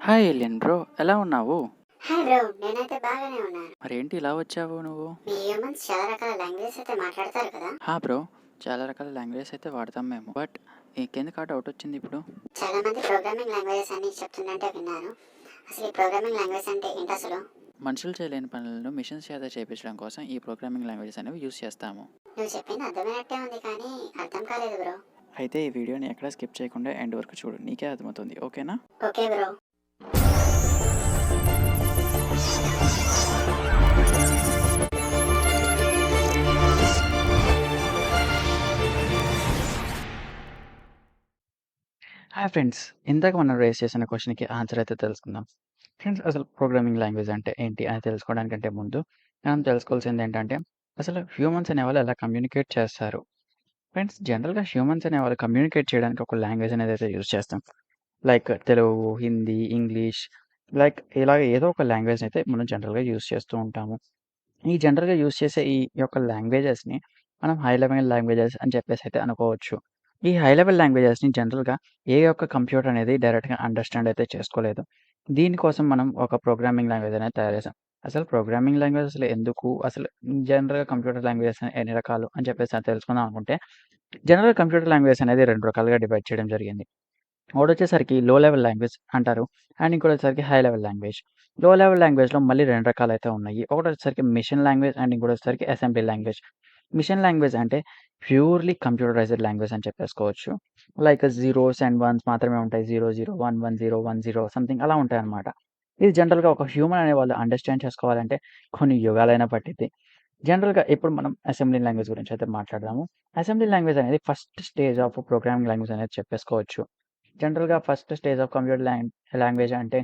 Hi alien bro, ఎలా ఉన్నావు? Hi bro, నేనైతే బాగానే ఉన్నాను. మరేంటి ఇలా వచ్చావు నువ్వు? మీ హ్యూమన్స్ చాలా రకాల లాంగ్వేజెస్ అయితే మాట్లాడతారు కదా? బ్రో, చాలా రకాల లాంగ్వేజెస్ అయితే వాడతాం మేము. బట్ నీకెందుకు ఆ డౌట్ వచ్చింది ఇప్పుడు? చాలా మంది ప్రోగ్రామింగ్ లాంగ్వేజెస్ అని చెప్తుందంటే విన్నాను. అసలు ఈ ప్రోగ్రామింగ్ లాంగ్వేజ్ అంటే ఏంటి అసలు? మనుషులు చేయలేని పనులను మిషన్స్ చేత చేపించడం కోసం ఈ ప్రోగ్రామింగ్ లాంగ్వేజెస్ అనేవి యూస్ చేస్తాము. నువ్వు చెప్పింది అర్థమైనట్టే ఉంది కానీ అర్థం కాలేదు బ్రో. అయితే ఈ వీడియోని ఎక్కడ స్కిప్ చేయకుండా ఎండ్ వరకు చూడు, నీకే అర్థమవుతుంది. ఓకేనా? Okay bro. హాయ్ ఫ్రెండ్స్, ఇందాక మనం రేస్ చేసిన క్వశ్చన్కి ఆన్సర్ అయితే తెలుసుకుందాం. ఫ్రెండ్స్, అసలు ప్రోగ్రామింగ్ లాంగ్వేజ్ అంటే ఏంటి అని తెలుసుకోవడానికంటే ముందు మనం తెలుసుకోవాల్సింది ఏంటంటే, అసలు హ్యూమన్స్ అనేవాళ్ళు ఎలా కమ్యూనికేట్ చేస్తారు. ఫ్రెండ్స్, జనరల్గా హ్యూమన్స్ అనేవాళ్ళు కమ్యూనికేట్ చేయడానికి ఒక లాంగ్వేజ్ అనేది అయితే యూజ్ చేస్తాం. Like Telugu, Hindi, English, like ఇలాగ ఏదో ఒక లాంగ్వేజ్ అయితే మనం జనరల్గా యూజ్ చేస్తూ ఉంటాము. ఈ జనరల్గా యూజ్ చేసే ఈ యొక్క లాంగ్వేజెస్ని మనం హై లెవెల్ లాంగ్వేజెస్ అని చెప్పేసి అయితే అనుకోవచ్చు. ఈ హై లెవెల్ లాంగ్వేజెస్ని జనరల్గా ఏ ఒక్క కంప్యూటర్ అనేది డైరెక్ట్గా అండర్స్టాండ్ అయితే చేసుకోలేదు. దీనికోసం మనం ఒక ప్రోగ్రామింగ్ లాంగ్వేజ్ అనేది తయారు చేసాం. అసలు ప్రోగ్రామింగ్ లాంగ్వేజ్ అసలు ఎందుకు, అసలు జనరల్గా కంప్యూటర్ లాంగ్వేజెస్ ఎన్ని రకాలు అని చెప్పేసి తెలుసుకుందాం అనుకుంటే, జనరల్ కంప్యూటర్ లాంగ్వేజ్ అనేది 2 రకాలుగా డివైడ్ చేయడం జరిగింది. ఒకటొచ్చేసరికి లో లెవెల్ లాంగ్వేజ్ అంటారు. అండ్ ఇంకోటొచ్చేసరికి high level language. Low level లాంగ్వేజ్‌లో మళ్ళీ 2 రకాలైతే ఉన్నాయి. ఒకటొచ్చేసరికి మెషిన్ లాంగ్వేజ్ అండ్ ఇంకోటొచ్చేసరికి అసెంబ్లీ లాంగ్వేజ్. మెషిన్ లాంగ్వేజ్ అంటే ప్యూర్‌లీ కంప్యూటరైజ్డ్ లాంగ్వేజ్ అని చెప్పేసుకోవచ్చు. లైక్ జీరోస్ అండ్ వన్స్ మాత్రమే ఉంటాయి. 00, 110, 10 సంథింగ్ అలా ఉంటాయన్నమాట. ఇది జనరల్‌గా ఒక హ్యూమన్ అనేవాళ్ళు అండర్‌స్టాండ్ చేసుకోవాలంటే కొన్ని యుగాలైనా పట్టిద్ది. జనరల్‌గా ఇప్పుడు మనం అసెంబ్లీ లాంగ్వేజ్ గురించి అయితే మాట్లాడదాము. అసెంబ్లీ లాంగ్వేజ్ అనేది first stage of programming language అనేది చెప్పేసుకోవచ్చు. జనరల్‌గా first stage of computer language అంటే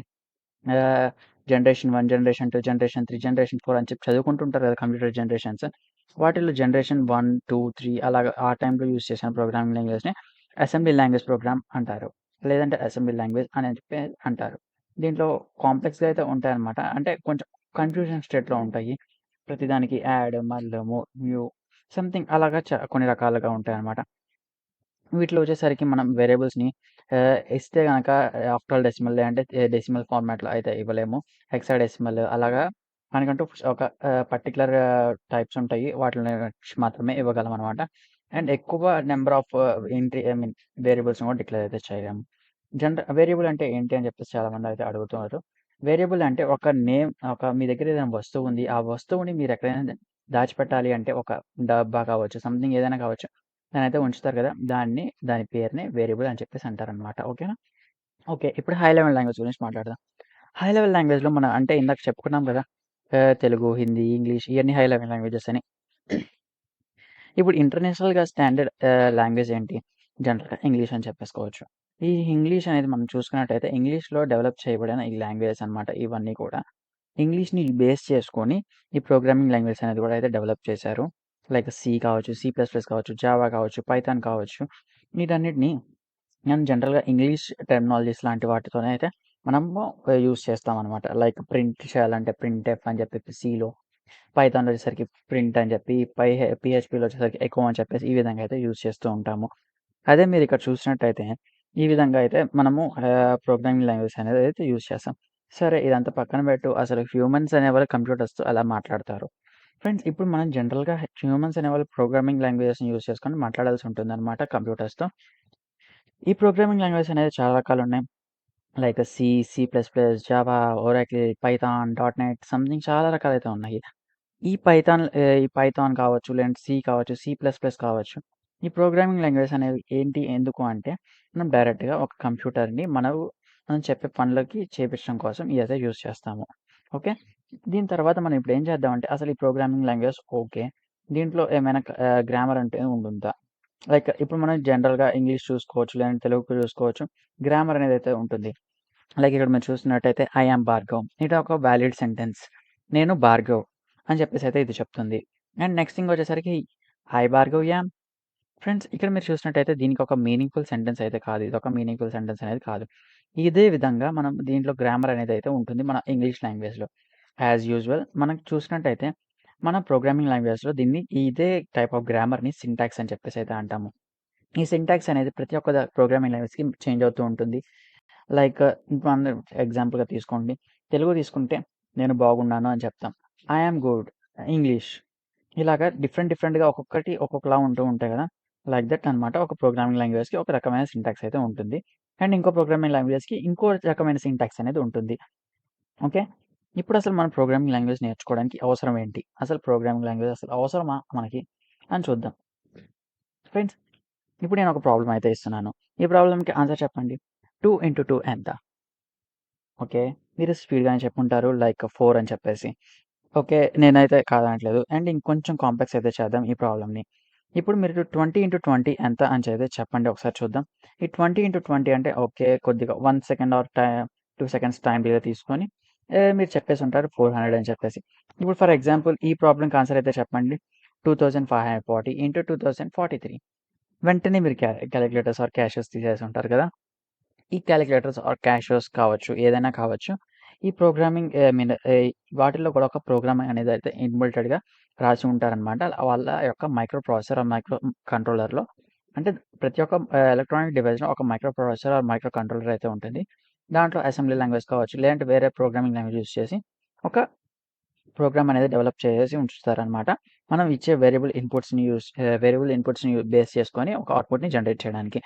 జనరేషన్ 1, జనరేషన్ 2, జనరేషన్ 3, జనరేషన్ 4 అని చెప్పి చదువుకుంటుంటారు కదా కంప్యూటర్ జనరేషన్స్. వాటిల్లో జనరేషన్ 1, 2, 3 అలాగా ఆ టైంలో యూజ్ చేసిన ప్రోగ్రామింగ్ లాంగ్వేజ్‌ని అసెంబ్లీ లాంగ్వేజ్ ప్రోగ్రామ్ అంటారు. లేదంటే అసెంబ్లీ లాంగ్వేజ్ అని చెప్పి అంటారు. దీంట్లో కాంప్లెక్స్‌గా అయితే ఉంటాయన్నమాట. అంటే కొంచెం కన్‌ఫ్యూజన్ స్టేట్‌లో ఉంటాయి. ప్రతిదానికి యాడ్, మల్, మ్యూ సంథింగ్ అలాగా కొన్ని రకాలుగా ఉంటాయన్నమాట. వీటిలో వచ్చేసరికి మనం వేరియబుల్స్‌ని ఇస్తే గనక ఆక్టల్ డెసిమల్ లేదంటే డెసిమల్ ఫార్మాట్‌లో అయితే ఇవ్వలేము. హెక్సాడెసిమల్ అలాగా మనకంటూ ఒక పర్టిక్యులర్ టైప్స్ ఉంటాయి. వాటిని మాత్రమే ఇవ్వగలమనమాట. అండ్ ఎక్కువ నంబర్ ఆఫ్ ఐ మీన్ వేరియబుల్స్‌ని కూడా డిక్లేర్ అయితే చేయలేము. వేరియబుల్ అంటే ఏంటి అని చెప్పేసి చాలామంది అయితే అడుగుతున్నారు. వేరియబుల్ అంటే ఒక నేమ్, మీ దగ్గర ఏదైనా వస్తువు ఉంది. ఆ వస్తువుని మీరు ఎక్కడైనా దాచిపెట్టాలి అంటే ఒక డబ్బా కావచ్చు, సంథింగ్ ఏదైనా కావచ్చు. దాన్నయితే ఉంచుతారు కదా! దాని పేరుని వేరియబుల్ అని చెప్పేసి అంటారనమాట. ఓకేనా? ఓకే. ఇప్పుడు హై లెవెల్ లాంగ్వేజ్ గురించి మాట్లాడదాం. హై లెవెల్ లాంగ్వేజ్‌లో మనం అంటే ఇందాక చెప్పుకున్నాం కదా! తెలుగు, హిందీ, ఇంగ్లీష్ ఇయన్నీ హై లెవెల్ లాంగ్వేజెస్ అని. ఇప్పుడు ఇంటర్నేషనల్‌గా స్టాండర్డ్ లాంగ్వేజ్ ఏంటి? జనరల్‌గా ఇంగ్లీష్ అని చెప్పేసుకోవచ్చు. ఈ ఇంగ్లీష్ అనేది మనం చూసుకున్నట్టయితే ఇంగ్లీష్‌లో డెవలప్ చేయబడిన ఈ లాంగ్వేజెస్ అనమాట ఇవన్నీ కూడా. ఇంగ్లీష్‌ని బేస్ చేసుకొని ఈ ప్రోగ్రామింగ్ లాంగ్వేజ్ అనేది కూడా అయితే డెవలప్ చేశారు. లైక్ సి కావచ్చు, సి ప్లస్ ప్లస్ కావచ్చు, జావా కావచ్చు, పైథాన్ కావచ్చు. వీటన్నిటిని మనం జనరల్‌గా ఇంగ్లీష్ టెర్మినాలజీస్ లాంటి వాటితోనే అయితే మనము యూజ్ చేస్తామనమాట. లైక్ ప్రింట్ చేయాలంటే ప్రింట్ఎఫ్ అని చెప్పి సిలో, పైథాన్‌లో వచ్చేసరికి ప్రింట్ అని చెప్పి, పీహెచ్‌పీలో వచ్చేసరికి ఎకో అని చెప్పేసి ఈ విధంగా అయితే యూజ్ చేస్తూ ఉంటాము. అదే మీరిక్కడ చూసినట్టయితే ఈ విధంగా అయితే మనము ప్రోగ్రామింగ్ లాంగ్వేజ్ అనేది అయితే యూజ్ చేస్తాం. సరే ఇదంతా పక్కన పెట్టు. అసలు హ్యూమన్స్ అనేవాళ్ళు కంప్యూటర్స్‌తో ఎలా మాట్లాడతారు? ఫ్రెండ్స్, ఇప్పుడు మనం జనరల్‌గా హ్యూమన్స్ అనేవాళ్ళు ప్రోగ్రామింగ్ లాంగ్వేజెస్‌ని యూజ్ చేసుకొని మాట్లాడాల్సి ఉంటుందన్నమాట కంప్యూటర్స్‌తో. ఈ ప్రోగ్రామింగ్ లాంగ్వేజెస్ అనేది చాలా రకాలున్నాయి. Like C, C plus plus, Java, Oracle, Python, dot net something చాలా రకాలైతే ఉన్నాయి. ఈ పైథాన్ కావచ్చు, లేదంటే సి కావచ్చు, సి ప్లస్ ప్లస్ కావచ్చు. ఈ ప్రోగ్రామింగ్ లాంగ్వేజెస్ అనేవి ఏంటి, ఎందుకు అంటే మనం డైరెక్ట్‌గా ఒక కంప్యూటర్‌ని మనం చెప్పే పనులకి చేపించడం కోసం ఇదైతే యూజ్ చేస్తాము. ఓకే. దీని తర్వాత మనం ఇప్పుడు ఏం చేద్దామంటే అసలు ఈ ప్రోగ్రామింగ్ లాంగ్వేజ్ ఓకే. దీంట్లో ఏమైనా గ్రామర్ అంటే ఉంటుందా? లైక్ ఇప్పుడు మనం జనరల్‌గా ఇంగ్లీష్ చూసుకోవచ్చు, లేదంటే తెలుగు చూసుకోవచ్చు. గ్రామర్ అనేదైతే ఉంటుంది. లైక్ ఇక్కడ మీరు చూస్తున్నట్టయితే ఐ యామ్ భార్గవ్. ఇది ఒక వాలిడ్ సెంటెన్స్. నేను భార్గవ్ అని చెప్పేసైతే ఇది చెప్తుంది. అండ్ నెక్స్ట్ థింగ్ వచ్చేసరికి ఐ భార్గవ్ యామ్. ఫ్రెండ్స్, ఇక్కడ మీరు చూసినట్టయితే దీనికి ఒక మీనింగ్‌ఫుల్ సెంటెన్స్ అయితే కాదు. ఇదొక మీనింగ్‌ఫుల్ సెంటెన్స్ అనేది కాదు. ఇదే విధంగా మనం దీంట్లో గ్రామర్ అనేదైతే ఉంటుంది మన ఇంగ్లీష్ లాంగ్వేజ్‌లో. యాజ్ యూజువల్ మనం చూసినట్టయితే మన ప్రోగ్రామింగ్ లాంగ్వేజ్‌లో దీన్ని ఇదే టైప్ ఆఫ్ గ్రామర్‌ని సింటాక్స్ అని చెప్పేసి అయితే అంటాము. ఈ సింటాక్స్ అనేది ప్రతి ఒక్క ప్రోగ్రామింగ్ లాంగ్వేజ్‌కి చేంజ్ అవుతూ ఉంటుంది. లైక్ ఇప్పుడు ఎగ్జాంపుల్‌గా తీసుకోండి. తెలుగు తీసుకుంటే నేను బాగున్నాను అని చెప్తాం. I am good. ఇంగ్లీష్ ఇలాగ డిఫరెంట్‌గా ఒక్కొక్కటి ఒక్కొక్కలా ఉంటూ ఉంటాయి కదా! లైక్ దట్ అనమాట. ఒక ప్రోగ్రామింగ్ లాంగ్వేజ్‌కి ఒక రకమైన సింటాక్స్ అయితే ఉంటుంది. అండ్ ఇంకో ప్రోగ్రామింగ్ లాంగ్వేజ్‌కి ఇంకో రకమైన సింటాక్స్ అనేది ఉంటుంది. ఓకే. ఇప్పుడు అసలు మనం ప్రోగ్రామింగ్ లాంగ్వేజ్ నేర్చుకోవడానికి అవసరం ఏంటి? అసలు ప్రోగ్రామింగ్ లాంగ్వేజ్ అసలు అవసరమా మనకి అని చూద్దాం. ఫ్రెండ్స్, ఇప్పుడు నేను ఒక ప్రాబ్లమ్ అయితే ఇస్తున్నాను. ఈ ప్రాబ్లమ్‌కి ఆన్సర్ చెప్పండి. 2 ఇంటూ 2 ఎంత? ఓకే. మీరు స్పీడ్‌గానే చెప్పుంటారు లైక్ 4 అని చెప్పేసి. ఓకే. నేనైతే కాదనట్లేదు. అండ్ ఇంకొంచెం కాంప్లెక్స్ అయితే చేద్దాం ఈ ప్రాబ్లమ్‌ని. ఇప్పుడు మీరు 20 ఇంటూ 20 ఎంత అని చెప్పండి ఒకసారి చూద్దాం. ఈ 20 ఇంటూ 20 అంటే ఓకే. కొద్దిగా 1 second are 2 seconds time delay తీసుకొని మీరు చెప్పేసుంటారు 400 అని చెప్పేసి. ఇప్పుడు ఫర్ ఎగ్జాంపుల్ ఈ ప్రాబ్లమ్‌కి ఆన్సర్ అయితే చెప్పండి. 2540 ఇంటూ 2043 వెంటనే మీరు కాలిక్యులేటర్స్ ఆర్ క్యాషెస్ తీసేసుంటారు కదా! ఈ కాలిక్యులేటర్స్ ఆర్ క్యాషియోస్ కావచ్చు, ఏదైనా కావచ్చు. ఈ ప్రోగ్రామింగ్ ఐ మీన్ వాటిల్లో కూడా ఒక ప్రోగ్రామ్ అనేదైతే ఇన్‌బిల్టెడ్‌గా రాసి ఉంటారనమాట. వాళ్ళ యొక్క మైక్రో ప్రాసెసర్ ఆర్ మైక్రో కంట్రోలర్‌లో అంటే ప్రతి ఒక్క ఎలక్ట్రానిక్ డివైస్‌లో ఒక microprocessor or microcontroller అయితే ఉంటుంది. దాంట్లో అసెంబ్లీ లాంగ్వేజ్ కావచ్చు, లేదంటే వేరే ప్రోగ్రామింగ్ లాంగ్వేజ్ యూజ్ చేసి ఒక ప్రోగ్రామ్ అనేది డెవలప్ చేసేసి ఉంచుతారనమాట. మనం ఇచ్చే వేరియబుల్ ఇన్పుట్స్‌ని బేస్ చేసుకొని ఒక అవుట్‌పుట్‌ని జనరేట్ చేయడానికి.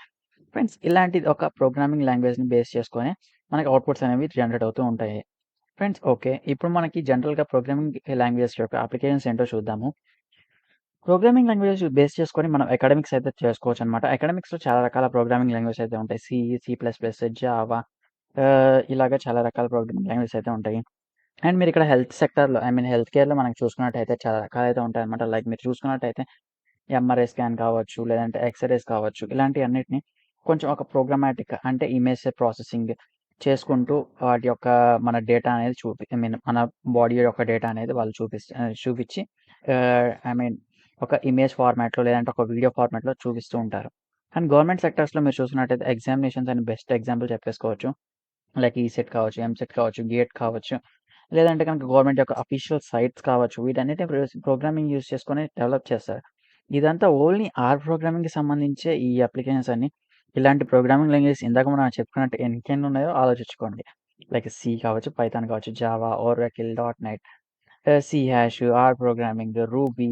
ఫ్రెండ్స్, ఇలాంటిది ఒక ప్రోగ్రామింగ్ లాంగ్వేజ్‌ని బేస్ చేసుకొని మనకి అవుట్‌పుట్స్ అనేవి జనరేట్ అవుతూ ఉంటాయి. Friends, okay. ఇప్పుడు మనకి జనరల్‌గా ప్రోగ్రామింగ్ లాంగ్వేజెస్ యొక్క అప్లికేషన్స్ ఏంటో చూద్దాము. ప్రోగ్రామింగ్ లాంగ్వేజెస్ బేస్ చేసుకొని మనం అకాడమిక్స్ అయితే చేసుకోవచ్చనమాట. అకాడమిక్స్‌లో చాలా రకాల ప్రోగ్రామింగ్ లాంగ్వేజెస్ అయితే ఉంటాయి. సి ప్లస్ ప్లస్, జావా ఇలాగ చాలా రకాల ప్రోగ్రామింగ్ లాంగ్వేజెస్ అయితే ఉంటాయి. అండ్ మీరిక్కడ హెల్త్ సెక్టార్‌లో ఐ మీన్ హెల్త్ కేర్‌లో మనకు చూసుకున్నట్టయితే చాలా రకాలైతే ఉంటాయన్నమాట. లైక్ మీరు చూసుకున్నట్టయితే ఎంఆర్ఐ స్కాన్ కావచ్చు, లేదంటే ఎక్స్‌రేస్ కావచ్చు. ఇలాంటియన్నిటిని కొంచెం ఒక ప్రోగ్రామాటిక్ అంటే ఇమేజ్ ప్రాసెసింగ్ చేసుకుంటూ వాటి యొక్క మన డేటా అనేది ఐ మీన్ మన బాడీ యొక్క డేటా అనేది వాళ్ళు చూపిచ్చి ఐ మీన్ ఒక ఇమేజ్ ఫార్మాట్‌లో లేదంటే ఒక వీడియో ఫార్మాట్‌లో చూపిస్తూ ఉంటారు. అండ్ గవర్నమెంట్ సెక్టార్స్‌లో మీరు చూసుకున్నట్టయితే ఎగ్జామినేషన్స్ అని బెస్ట్ ఎగ్జాంపుల్ చెప్పేసుకోవచ్చు. లైక్ ఈసెట్ కావచ్చు, ఎంసెట్ కావచ్చు, గేట్ కావచ్చు. లేదంటే గనుక గవర్నమెంట్ యొక్క అఫీషియల్ సైట్స్ కావచ్చు. వీటన్నిటిని ప్రోగ్రామింగ్ యూజ్ చేసుకొని డెవలప్ చేస్తారు. ఇదంతా ఓన్లీ ప్రోగ్రామింగ్‌కి సంబంధించే ఈ అప్లికేషన్స్ అన్నీ. ఇలాంటి ప్రోగ్రామింగ్ లాంగ్వేజెస్ ఇందాక మనం చెప్పుకున్నట్టు ఎన్ని ఉన్నాయో ఆలోచించుకోండి. లైక్ సి కావచ్చు, పైథాన్ కావచ్చు, Java, Oracle, dot net, C hash, programming, Ruby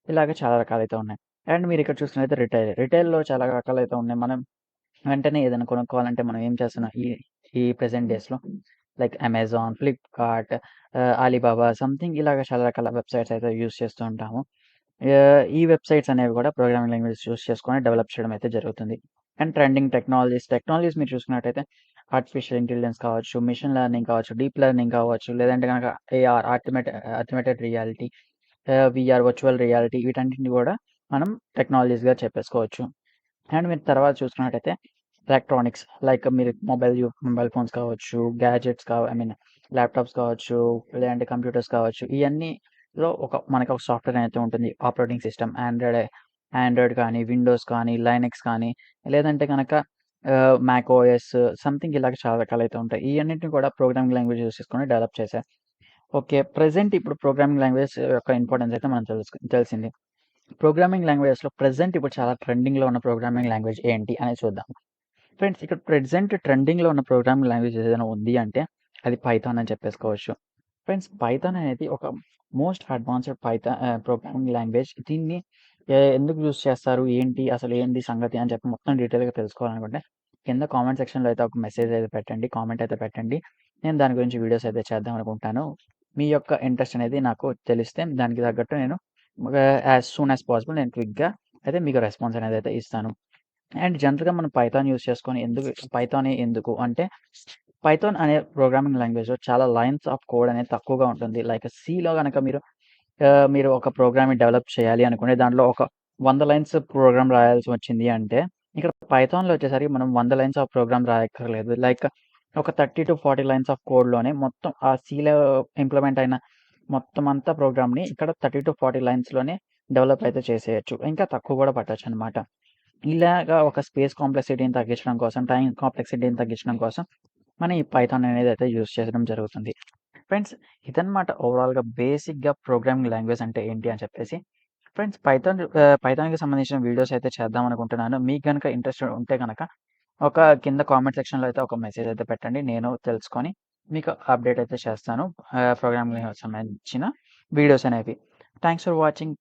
ఇలాగ చాలా రకాలైతే ఉన్నాయి. అండ్ మీరిక్కడ చూస్తున్నట్టయితే రిటైల్‌లో చాలా రకాలైతే ఉన్నాయి. మనం వెంటనే ఏదైనా కొనుక్కోవాలంటే మనం ఏం చేస్తున్నాం ఈ ఈ ప్రెజెంట్ డేస్‌లో like Amazon, Flipkart, Alibaba something ఇలాగ చాలా రకాల వెబ్‌సైట్స్ అయితే యూజ్ చేస్తూ ఉంటాము. ఈ వెబ్‌సైట్స్ అనేవి కూడా ప్రోగ్రామింగ్ లాంగ్వేజెస్ యూజ్ చేసుకొని డెవలప్ చేయడం అయితే జరుగుతుంది. అండ్ ట్రెండింగ్ టెక్నాలజీస్ మీరు చూసుకున్నట్టయితే ఆర్టిఫిషియల్ ఇంటెలిజెన్స్ కావచ్చు, మెషిన్ లెర్నింగ్ కావచ్చు, డీప్ లెర్నింగ్ కావచ్చు, లేదంటే గనక AR augmented reality, VR virtual reality వీటన్నిటిని కూడా మనం టెక్నాలజీస్‌గా చెప్పేసుకోవచ్చు. అండ్ మీరు తర్వాత చూసుకున్నట్టయితే ఎలక్ట్రానిక్స్ లైక్ మీరు మొబైల్ ఫోన్స్ కావచ్చు, గ్యాడ్జెట్స్ ఐ మీన్ ల్యాప్‌టాప్స్ కావచ్చు, లేదంటే కంప్యూటర్స్ కావచ్చు. ఇయన్నీలో మనకొక సాఫ్ట్‌వేర్ అయితే ఉంటుంది. ఆపరేటింగ్ సిస్టమ్ ఆండ్రాయిడ్ కానీ, విండోస్ కానీ, లైనక్స్ కానీ, లేదంటే గనక మ్యాక్ ఓఎస్ సంథింగ్ ఇలాగ చాలా రకాలైతే ఉంటాయి. ఇయన్నిటిని కూడా ప్రోగ్రామింగ్ లాంగ్వేజ్ యూజ్ చేసుకొని డెవలప్ చేశారు. ఓకే. ప్రెజెంట్ ఇప్పుడు ప్రోగ్రామింగ్ లాంగ్వేజ్ యొక్క ఇంపార్టెన్స్ అయితే మనం తెలిసింది. ప్రోగ్రామింగ్ లాంగ్వేజెస్‌లో ప్రెజెంట్ ఇప్పుడు చాలా ట్రెండింగ్‌లో ఉన్న ప్రోగ్రామింగ్ లాంగ్వేజ్ ఏంటి అనేది చూద్దాం. ఫ్రెండ్స్, ఇక్కడ ప్రెజెంట్ ట్రెండింగ్‌లో ఉన్న ప్రోగ్రామింగ్ లాంగ్వేజ్ ఏదైనా ఉంది అంటే అది పైథాన్ అని చెప్పేసుకోవచ్చు. ఫ్రెండ్స్, పైథాన్ అనేది ఒక మోస్ట్ అడ్వాన్స్డ్ ప్రోగ్రామింగ్ లాంగ్వేజ్. దీన్ని ఎందుకు యూజ్ చేస్తారు? అసలు ఏంటి సంగతి అని చెప్పి మొత్తం డీటెయిల్‌గా తెలుసుకోవాలనుకుంటే కింద కామెంట్ సెక్షన్‌లో అయితే ఒక మెసేజ్ అయితే పెట్టండి. కామెంట్ అయితే పెట్టండి. నేను దాని గురించి వీడియోస్ అయితే చేద్దాం అనుకుంటాను. మీ యొక్క ఇంట్రెస్ట్ అనేది నాకు తెలిస్తే దానికి తగ్గట్టు నేను యాస్ సూన్ యాస్ పాసిబుల్ నేను క్విక్‌గా అయితే మీకు రెస్పాన్స్ అనేది అయితే ఇస్తాను. అండ్ జనరల్‌గా మనం పైథాన్ యూజ్ చేసుకొని పైథానే ఎందుకు అంటే, పైథాన్ అనే ప్రోగ్రామింగ్ లాంగ్వేజ్‌లో చాలా లైన్స్ ఆఫ్ కోడ్ అనేది తక్కువగా ఉంటుంది. లైక్ సిలో గనక మీరు ఒక ప్రోగ్రామ్‌ని డెవలప్ చేయాలి అనుకుంటే దాంట్లో ఒక 100 లైన్స్ ప్రోగ్రామ్ రాయాల్సి వచ్చింది అంటే, ఇక్కడ పైథాన్‌లో వచ్చేసరికి మనం 100 లైన్స్ ఆఫ్ ప్రోగ్రామ్ రాయక్కర్లేదు. లైక్ ఒక 30-40 లైన్స్ ఆఫ్ కోడ్‌లోనే మొత్తం ఆ సిలో ఇంప్లిమెంట్ అయిన మొత్తం అంతా ప్రోగ్రామ్‌ని ఇక్కడ 30-40 లైన్స్‌లోనే డెవలప్ అయితే చేసేయొచ్చు. ఇంకా తక్కువ కూడా పట్టొచ్చనమాట. ఇలాగా ఒక స్పేస్ కాంప్లెక్సిటీని తగ్గించడం కోసం, టైమ్ కాంప్లెక్సిటీని తగ్గించడం కోసం మనం ఈ పైథాన్ అనేదైతే యూజ్ చేయడం జరుగుతుంది. ఫ్రెండ్స్, ఇదనమాట ఓవరాల్‌గా బేసిక్‌గా ప్రోగ్రామింగ్ లాంగ్వేజ్ అంటే ఏంటి అని చెప్పేసి. ఫ్రెండ్స్, పైథాన్‌కి సంబంధించిన వీడియోస్ అయితే చేద్దామనుకుంటున్నాను. మీకు గనక ఇంట్రెస్ట్ ఉంటే గనక ఒక కింద కామెంట్ సెక్షన్‌లో అయితే ఒక మెసేజ్ అయితే పెట్టండి. నేను తెలుసుకొని మీకు అప్డేట్ అయితే చేస్తాను. ప్రోగ్రామింగ్‌కి సంబంధించిన వీడియోస్ అనేవి. Thanks for watching.